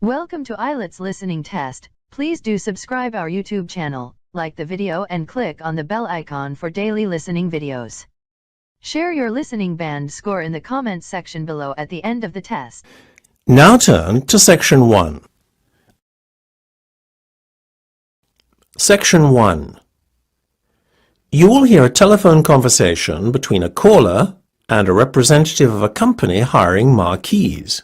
Welcome to IELTS listening test. Please do subscribe our YouTube channel, like the video and click on the bell icon for daily listening videos. Share your listening band score in the comments section below at the end of the test. Now turn to Section 1. Section 1. You will hear a telephone conversation between a caller and a representative of a company hiring marquees.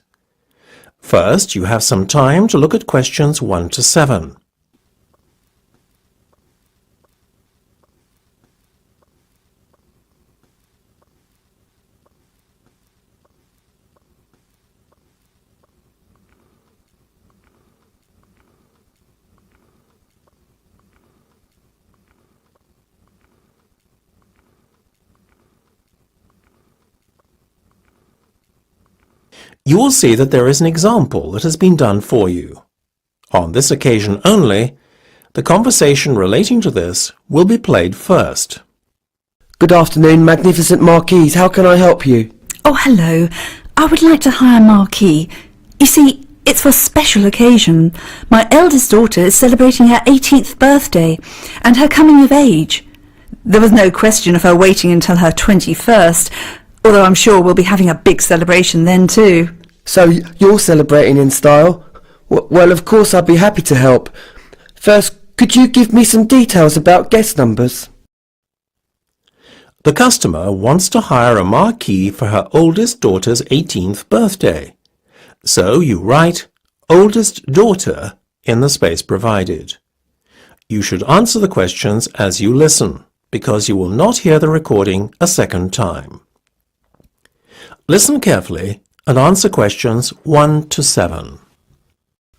First, you have some time to look at questions 1 to 7. You will see that there is an example that has been done for you. On this occasion only, the conversation relating to this will be played first. Good afternoon, magnificent marquees. How can I help you? Oh, hello. I would like to hire a marquee. You see, it's for a special occasion. My eldest daughter is celebrating her 18th birthday and her coming of age. There was no question of her waiting until her 21st, although I'm sure we'll be having a big celebration then too. So you're celebrating in style? Well, of course I'd be happy to help. First, could you give me some details about guest numbers? The customer wants to hire a marquee for her oldest daughter's 18th birthday. So you write oldest daughter in the space provided. You should answer the questions as you listen, because you will not hear the recording a second time. Listen carefully and answer questions 1 to 7.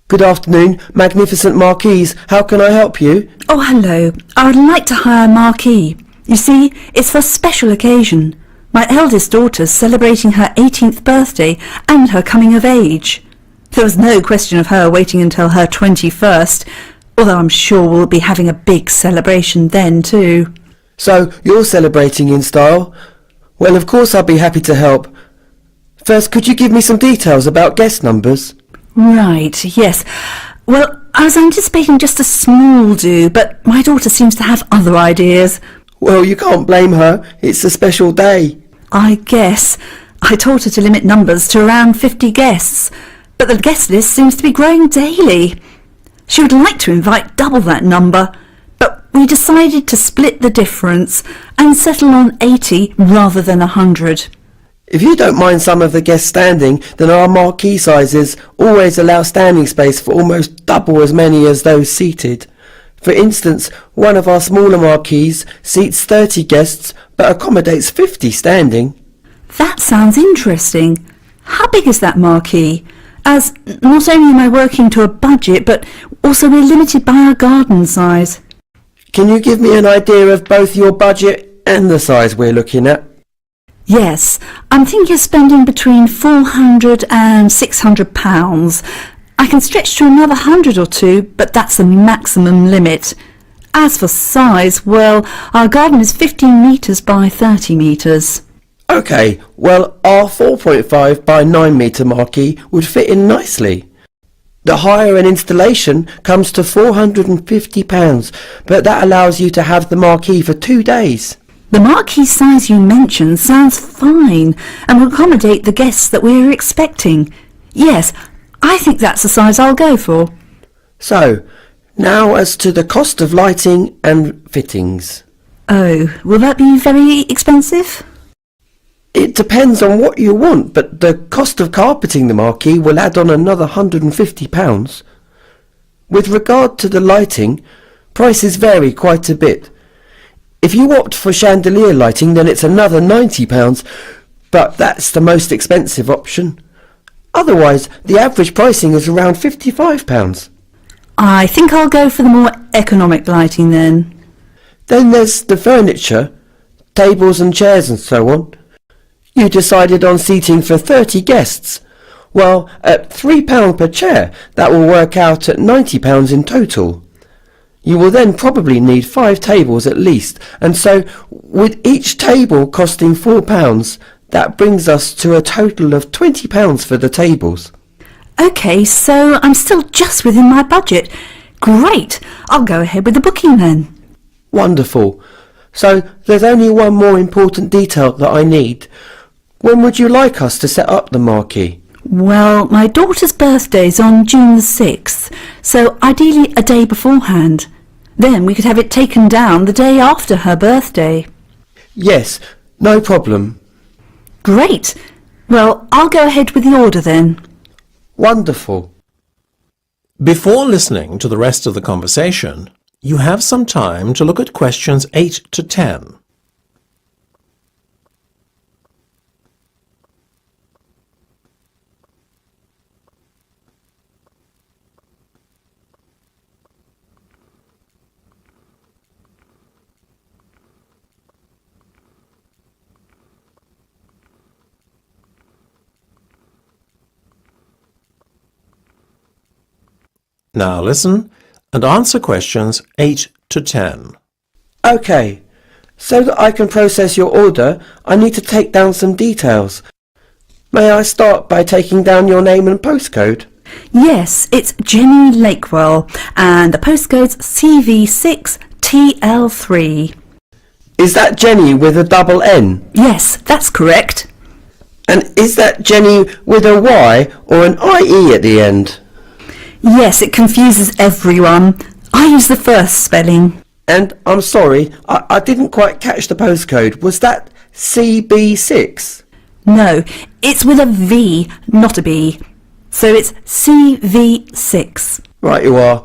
Good afternoon, magnificent marquees. How can I help you? Oh, hello. I would like to hire a marquee. You see, it's for a special occasion. My eldest daughter's celebrating her 18th birthday and her coming of age. There was no question of her waiting until her 21st, although I'm sure we'll be having a big celebration then too. So you're celebrating in style? Well, of course I'd be happy to help. First, could you give me some details about guest numbers? Right, yes. Well, I was anticipating just a small do, but my daughter seems to have other ideas. Well, you can't blame her. It's a special day. I guess. I told her to limit numbers to around 50 guests, but the guest list seems to be growing daily. She would like to invite double that number, but we decided to split the difference and settle on 80 rather than 100. If you don't mind some of the guests standing, then our marquee sizes always allow standing space for almost double as many as those seated. For instance, one of our smaller marquees seats 30 guests but accommodates 50 standing. That sounds interesting. How big is that marquee? As not only am I working to a budget, but also we're limited by our garden size. Can you give me an idea of both your budget and the size we're looking at? Yes, I'm thinking of spending between £400 and £600. I can stretch to another 100 or two, but that's the maximum limit. As for size, well, our garden is 15 metres by 30 metres. OK, well, our 4.5 by 9 metre marquee would fit in nicely. The hire and installation comes to £450, but that allows you to have the marquee for 2 days. The marquee size you mentioned sounds fine and will accommodate the guests that we are expecting. Yes, I think that's the size I'll go for. So, now as to the cost of lighting and fittings. Oh, will that be very expensive? It depends on what you want, but the cost of carpeting the marquee will add on another £150. With regard to the lighting, prices vary quite a bit. If you opt for chandelier lighting, then it's another £90, but that's the most expensive option. Otherwise, the average pricing is around £55. I think I'll go for the more economic lighting then. Then there's the furniture, tables and chairs and so on. You decided on seating for 30 guests. Well, at £3 per chair, that will work out at £90 in total. You will then probably need 5 tables at least, and so with each table costing £4, that brings us to a total of £20 for the tables. OK, so I'm still just within my budget. Great! I'll go ahead with the booking then. Wonderful. So there's only one more important detail that I need. When would you like us to set up the marquee? Well, my daughter's birthday's on June the 6th, so ideally a day beforehand. Then we could have it taken down the day after her birthday. Yes, no problem. Great! Well, I'll go ahead with the order then. Wonderful. Before listening to the rest of the conversation, you have some time to look at questions 8 to 10. Now listen and answer questions 8 to 10. OK, so that I can process your order, I need to take down some details. May I start by taking down your name and postcode? Yes, it's Jenny Lakewell, and the postcode's CV6TL3. Is that Jenny with a double N? Yes, that's correct. And is that Jenny with a Y or an IE at the end? Yes, it confuses everyone. I use the first spelling. And I'm sorry, I didn't quite catch the postcode. Was that CB6? No, it's with a V, not a B. So it's CV6. Right you are.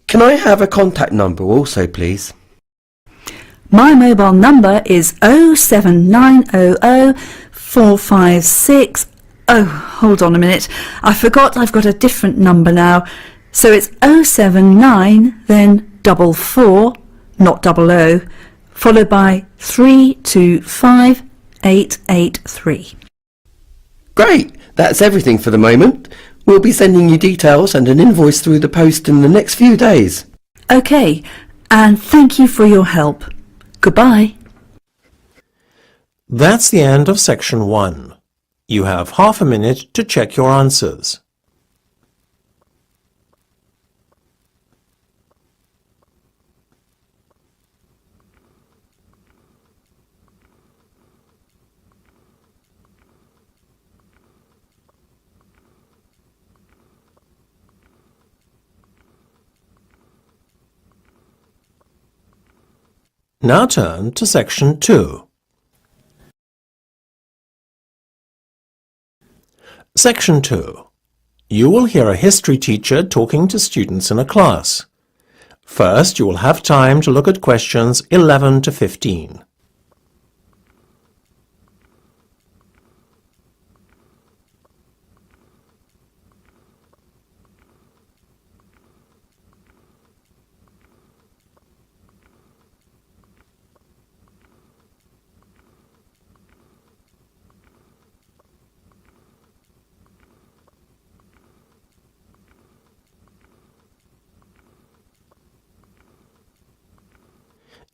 Can I have a contact number also, please? My mobile number is 07900 456. Oh, hold on a minute. I forgot I've got a different number now. So it's 079, then 44, not 00, followed by 325883. Great, that's everything for the moment. We'll be sending you details and an invoice through the post in the next few days. OK, and thank you for your help. Goodbye. That's the end of section 1. You have half a minute to check your answers. Now turn to section 2. Section 2. You will hear a history teacher talking to students in a class. First, you will have time to look at questions 11 to 15.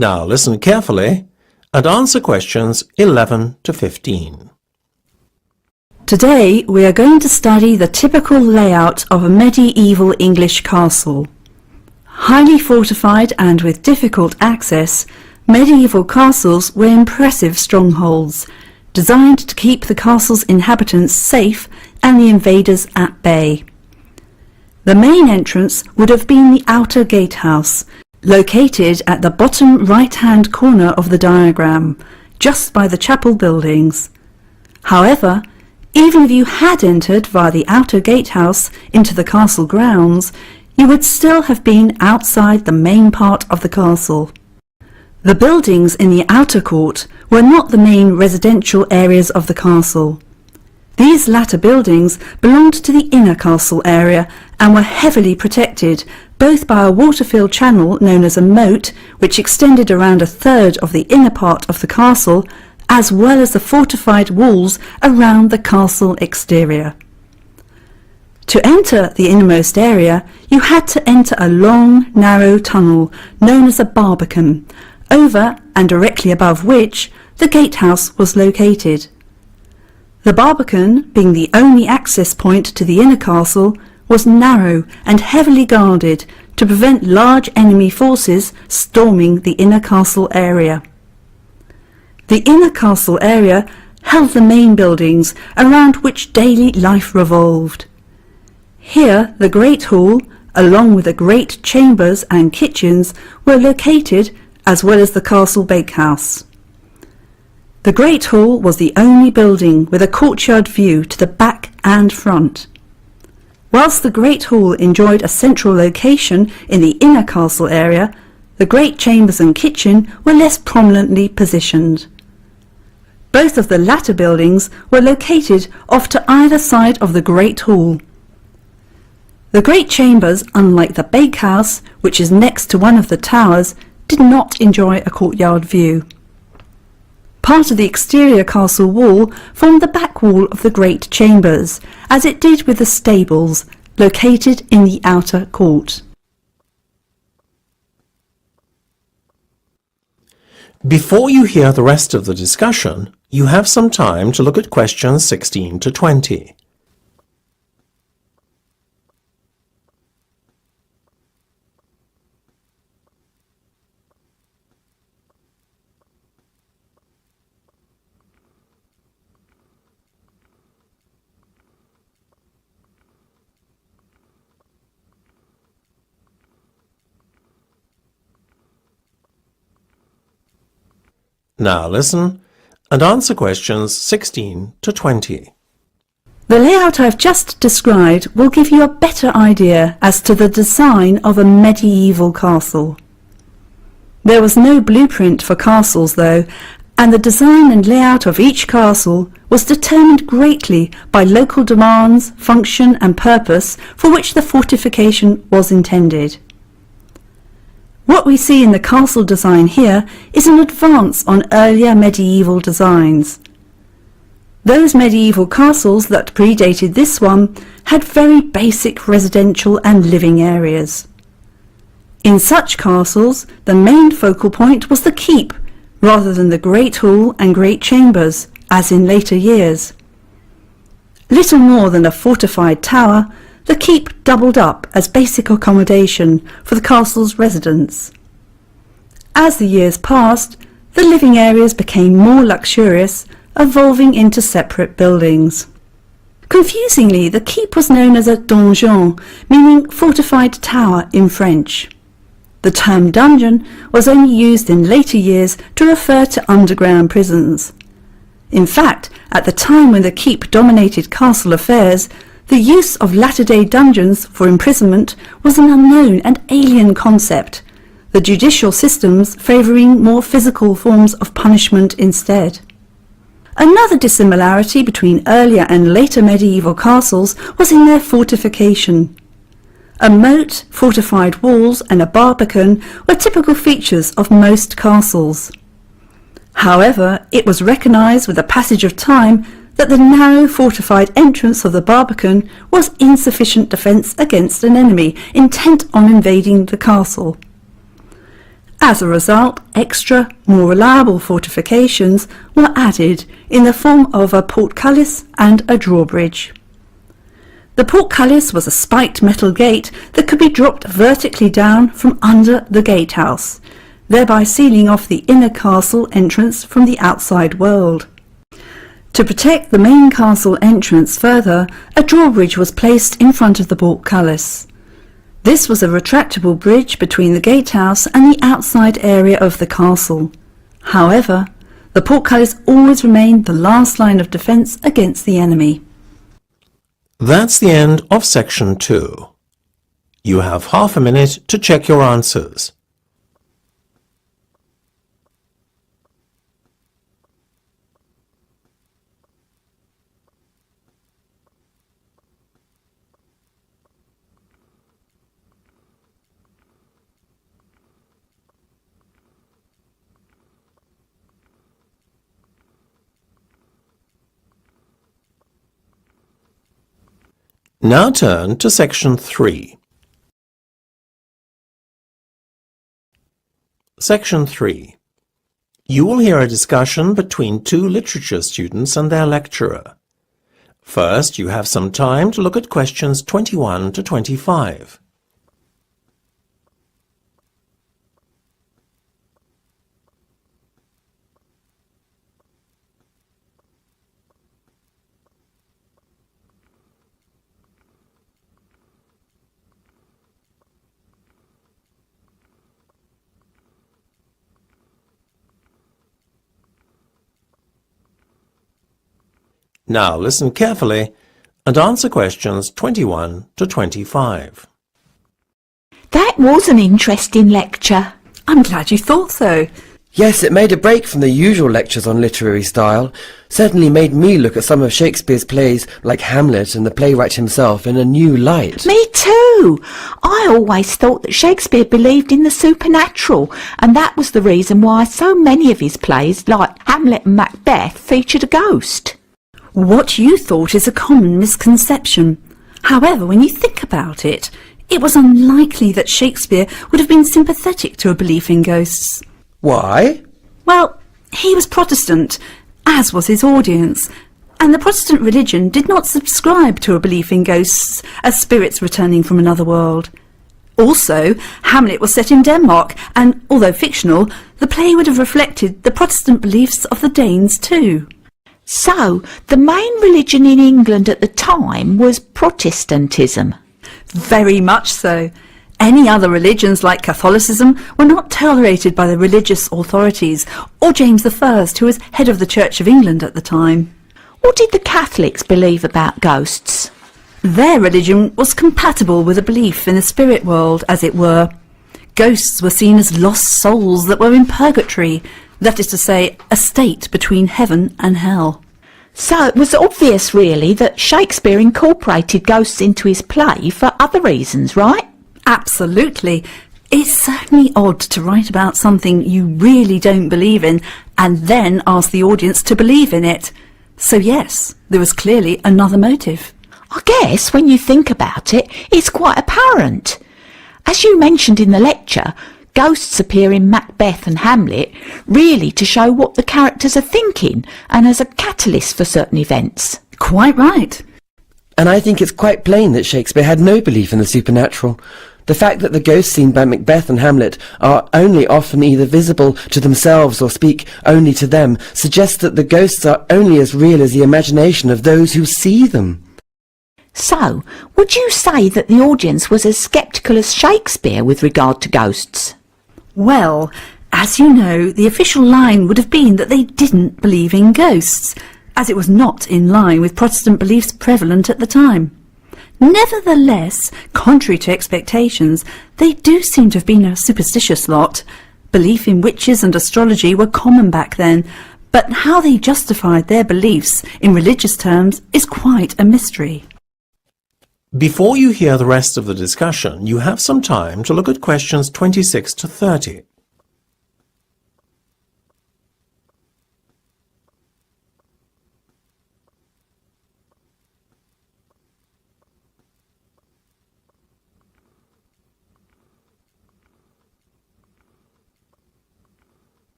Now listen carefully and answer questions 11 to 15. Today we are going to study the typical layout of a medieval English castle. Highly fortified and with difficult access, medieval castles were impressive strongholds, designed to keep the castle's inhabitants safe and the invaders at bay. The main entrance would have been the outer gatehouse, located at the bottom right-hand corner of the diagram, just by the chapel buildings. However, even if you had entered via the outer gatehouse into the castle grounds, you would still have been outside the main part of the castle. The buildings in the outer court were not the main residential areas of the castle. These latter buildings belonged to the inner castle area and were heavily protected both by a water-filled channel known as a moat, which extended around a third of the inner part of the castle, as well as the fortified walls around the castle exterior. To enter the innermost area, you had to enter a long, narrow tunnel known as a barbican, over and directly above which the gatehouse was located. The Barbican, being the only access point to the inner castle, was narrow and heavily guarded to prevent large enemy forces storming the inner castle area. The inner castle area held the main buildings around which daily life revolved. Here the Great Hall, along with the great chambers and kitchens, were located, as well as the castle bakehouse. The Great Hall was the only building with a courtyard view to the back and front. Whilst the Great Hall enjoyed a central location in the inner castle area, the great chambers and kitchen were less prominently positioned. Both of the latter buildings were located off to either side of the Great Hall. The great chambers, unlike the bakehouse, which is next to one of the towers, did not enjoy a courtyard view. Part of the exterior castle wall formed the back wall of the great chambers, as it did with the stables, located in the outer court. Before you hear the rest of the discussion, you have some time to look at questions 16 to 20. Now listen and answer questions 16 to 20. The layout I've just described will give you a better idea as to the design of a medieval castle. There was no blueprint for castles though, and the design and layout of each castle was determined greatly by local demands, function and purpose for which the fortification was intended. What we see in the castle design here is an advance on earlier medieval designs. Those medieval castles that predated this one had very basic residential and living areas. In such castles, the main focal point was the keep, rather than the great hall and great chambers, as in later years. Little more than a fortified tower, the keep doubled up as basic accommodation for the castle's residents. As the years passed, the living areas became more luxurious, evolving into separate buildings. Confusingly, the keep was known as a donjon, meaning fortified tower in French. The term dungeon was only used in later years to refer to underground prisons. In fact, at the time when the keep dominated castle affairs, the use of latter-day dungeons for imprisonment was an unknown and alien concept, the judicial systems favouring more physical forms of punishment instead. Another dissimilarity between earlier and later medieval castles was in their fortification. A moat, fortified walls and a barbican were typical features of most castles. However, it was recognised with the passage of time that the narrow fortified entrance of the barbican was insufficient defence against an enemy intent on invading the castle. As a result, extra, more reliable fortifications were added in the form of a portcullis and a drawbridge. The portcullis was a spiked metal gate that could be dropped vertically down from under the gatehouse, thereby sealing off the inner castle entrance from the outside world. To protect the main castle entrance further, a drawbridge was placed in front of the portcullis. This was a retractable bridge between the gatehouse and the outside area of the castle. However, the portcullis always remained the last line of defence against the enemy. That's the end of section 2. You have half a minute to check your answers. Now turn to section 3. Section 3. You will hear a discussion between two literature students and their lecturer. First, you have some time to look at questions 21 to 25. Now listen carefully and answer questions 21 to 25. That was an interesting lecture. I'm glad you thought so. Yes, it made a break from the usual lectures on literary style. Certainly made me look at some of Shakespeare's plays like Hamlet and the playwright himself in a new light. Me too. I always thought that Shakespeare believed in the supernatural, and that was the reason why so many of his plays, like Hamlet and Macbeth, featured a ghost. What you thought is a common misconception. However, when you think about it, it was unlikely that Shakespeare would have been sympathetic to a belief in ghosts. Why? Well, he was Protestant, as was his audience, and the Protestant religion did not subscribe to a belief in ghosts as spirits returning from another world. Also, Hamlet was set in Denmark, and although fictional, the play would have reflected the Protestant beliefs of the Danes too. So, the main religion in England at the time was Protestantism. Very much so. Any other religions like Catholicism were not tolerated by the religious authorities or James I, who was head of the Church of England at the time. What did the Catholics believe about ghosts? Their religion was compatible with a belief in the spirit world, as it were. Ghosts were seen as lost souls that were in purgatory, that is to say, a state between heaven and hell. So it was obvious, really, that Shakespeare incorporated ghosts into his play for other reasons, right? Absolutely. It's certainly odd to write about something you really don't believe in and then ask the audience to believe in it. So yes, there was clearly another motive. I guess when you think about it, it's quite apparent. As you mentioned in the lecture, ghosts appear in Macbeth and Hamlet really to show what the characters are thinking and as a catalyst for certain events. Quite right. And I think it's quite plain that Shakespeare had no belief in the supernatural. The fact that the ghosts seen by Macbeth and Hamlet are only often either visible to themselves or speak only to them suggests that the ghosts are only as real as the imagination of those who see them. So, would you say that the audience was as sceptical as Shakespeare with regard to ghosts? Well, as you know, the official line would have been that they didn't believe in ghosts, as it was not in line with Protestant beliefs prevalent at the time. Nevertheless, contrary to expectations, they do seem to have been a superstitious lot. Belief in witches and astrology were common back then, but how they justified their beliefs in religious terms is quite a mystery. Before you hear the rest of the discussion, you have some time to look at questions 26 to 30.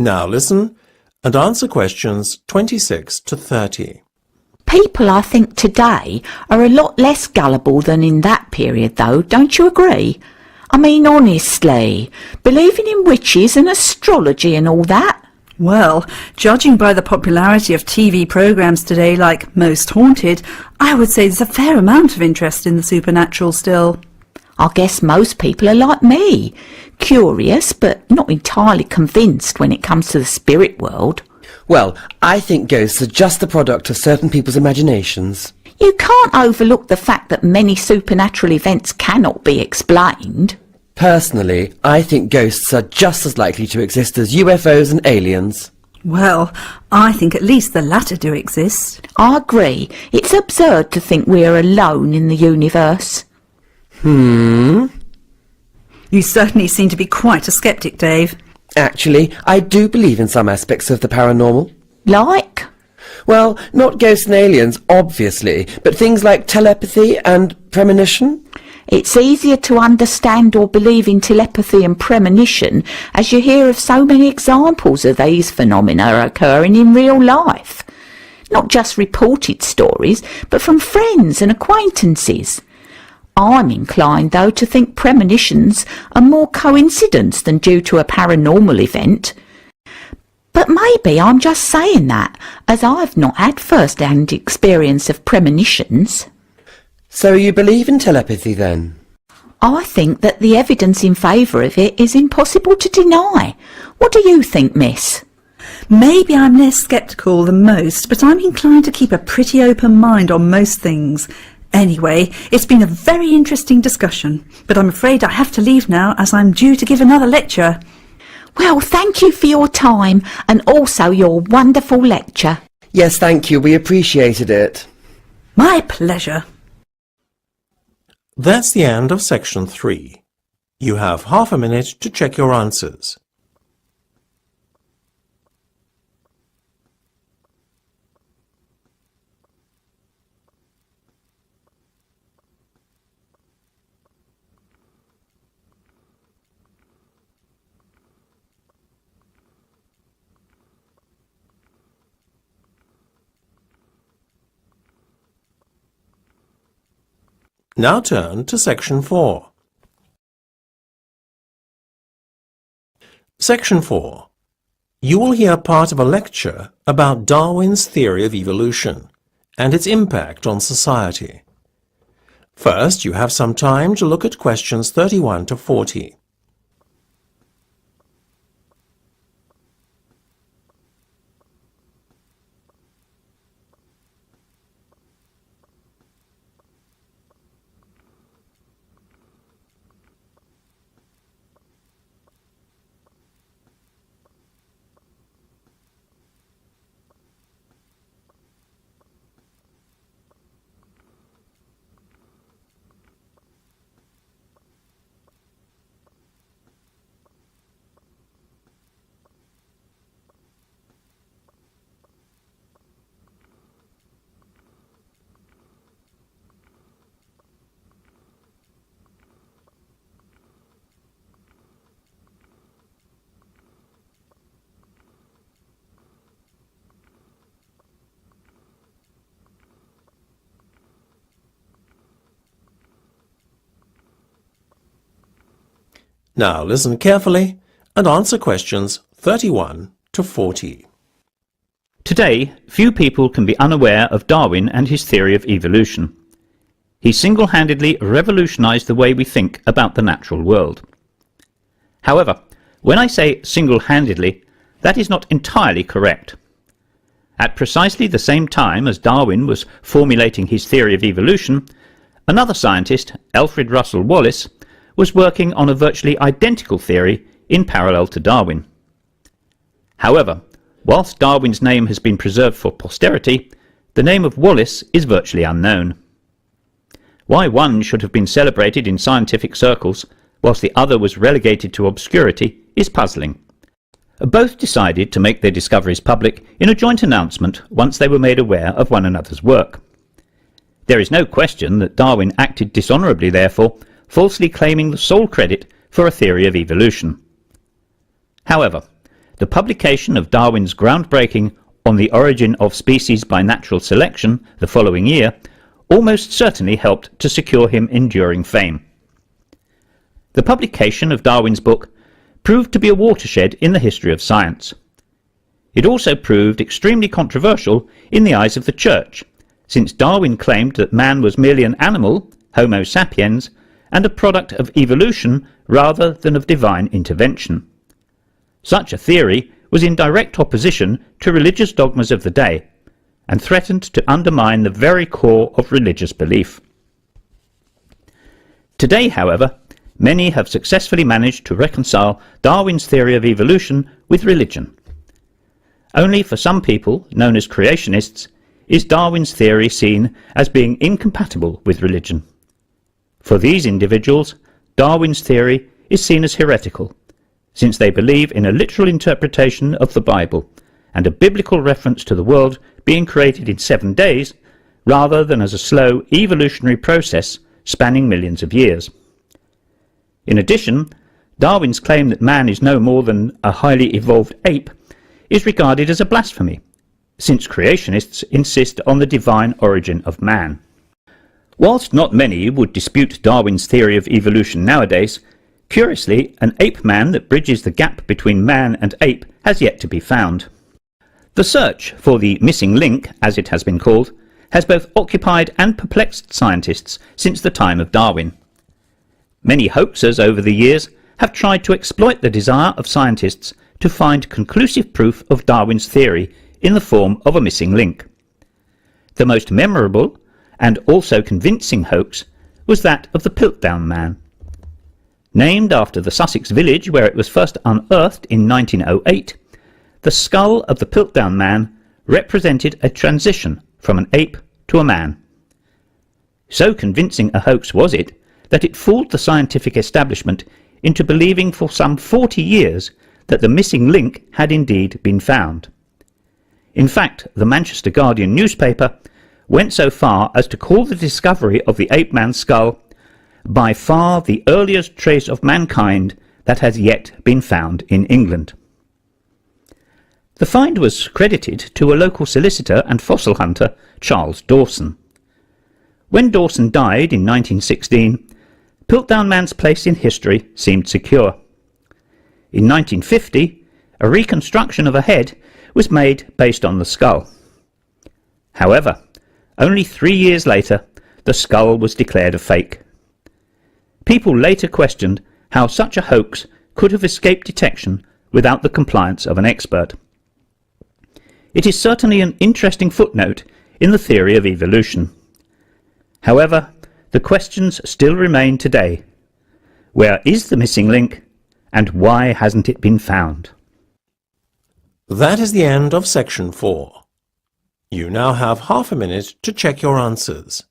Now listen and answer questions 26 to 30. People, I think, today are a lot less gullible than in that period, though, don't you agree? I mean, honestly, believing in witches and astrology and all that. Well, judging by the popularity of TV programmes today like Most Haunted, I would say there's a fair amount of interest in the supernatural still. I guess most people are like me, curious but not entirely convinced when it comes to the spirit world. Well, I think ghosts are just the product of certain people's imaginations. You can't overlook the fact that many supernatural events cannot be explained. Personally, I think ghosts are just as likely to exist as UFOs and aliens. Well, I think at least the latter do exist. I agree. It's absurd to think we are alone in the universe. You certainly seem to be quite a sceptic, Dave. Actually, I do believe in some aspects of the paranormal. Like? Well, not ghosts and aliens, obviously, but things like telepathy and premonition. It's easier to understand or believe in telepathy and premonition as you hear of so many examples of these phenomena occurring in real life. Not just reported stories, but from friends and acquaintances. I'm inclined, though, to think premonitions are more coincidence than due to a paranormal event. But maybe I'm just saying that, as I've not had first-hand experience of premonitions. So you believe in telepathy then? I think that the evidence in favour of it is impossible to deny. What do you think, miss? Maybe I'm less sceptical than most, but I'm inclined to keep a pretty open mind on most things. Anyway, it's been a very interesting discussion, but I'm afraid I have to leave now as I'm due to give another lecture. Well, thank you for your time and also your wonderful lecture. Yes, thank you. We appreciated it. My pleasure. That's the end of section 3. You have half a minute to check your answers. Now turn to section 4. Section 4. You will hear part of a lecture about Darwin's theory of evolution and its impact on society. First, you have some time to look at questions 31 to 40. Now listen carefully and answer questions 31 to 40. Today, few people can be unaware of Darwin and his theory of evolution. He single-handedly revolutionized the way we think about the natural world. However, when I say single-handedly, that is not entirely correct. At precisely the same time as Darwin was formulating his theory of evolution, another scientist, Alfred Russel Wallace, was working on a virtually identical theory in parallel to Darwin. However, whilst Darwin's name has been preserved for posterity, the name of Wallace is virtually unknown. Why one should have been celebrated in scientific circles whilst the other was relegated to obscurity is puzzling. Both decided to make their discoveries public in a joint announcement once they were made aware of one another's work. There is no question that Darwin acted dishonourably, therefore, falsely claiming the sole credit for a theory of evolution. However, the publication of Darwin's groundbreaking On the Origin of Species by Natural Selection the following year almost certainly helped to secure him enduring fame. The publication of Darwin's book proved to be a watershed in the history of science. It also proved extremely controversial in the eyes of the Church, since Darwin claimed that man was merely an animal, Homo sapiens, and a product of evolution rather than of divine intervention. Such a theory was in direct opposition to religious dogmas of the day, and threatened to undermine the very core of religious belief. Today, however, many have successfully managed to reconcile Darwin's theory of evolution with religion. Only for some people, known as creationists, is Darwin's theory seen as being incompatible with religion. For these individuals, Darwin's theory is seen as heretical, since they believe in a literal interpretation of the Bible and a biblical reference to the world being created in 7 days, rather than as a slow evolutionary process spanning millions of years. In addition, Darwin's claim that man is no more than a highly evolved ape is regarded as a blasphemy, since creationists insist on the divine origin of man. Whilst not many would dispute Darwin's theory of evolution nowadays, curiously, an ape man that bridges the gap between man and ape has yet to be found. The search for the missing link, as it has been called, has both occupied and perplexed scientists since the time of Darwin. Many hoaxers over the years have tried to exploit the desire of scientists to find conclusive proof of Darwin's theory in the form of a missing link. The most memorable and also convincing hoax was that of the Piltdown Man. Named after the Sussex village where it was first unearthed in 1908, the skull of the Piltdown Man represented a transition from an ape to a man. So convincing a hoax was it that it fooled the scientific establishment into believing for some 40 years that the missing link had indeed been found. In fact, the Manchester Guardian newspaper went so far as to call the discovery of the ape man's skull by far the earliest trace of mankind that has yet been found in England. The find was credited to a local solicitor and fossil hunter, Charles Dawson. When Dawson died in 1916, Piltdown Man's place in history seemed secure. In 1950, a reconstruction of a head was made based on the skull. However, only 3 years later, the skull was declared a fake. People later questioned how such a hoax could have escaped detection without the compliance of an expert. It is certainly an interesting footnote in the theory of evolution. However, the questions still remain today. Where is the missing link, and why hasn't it been found? That is the end of section 4. You now have half a minute to check your answers.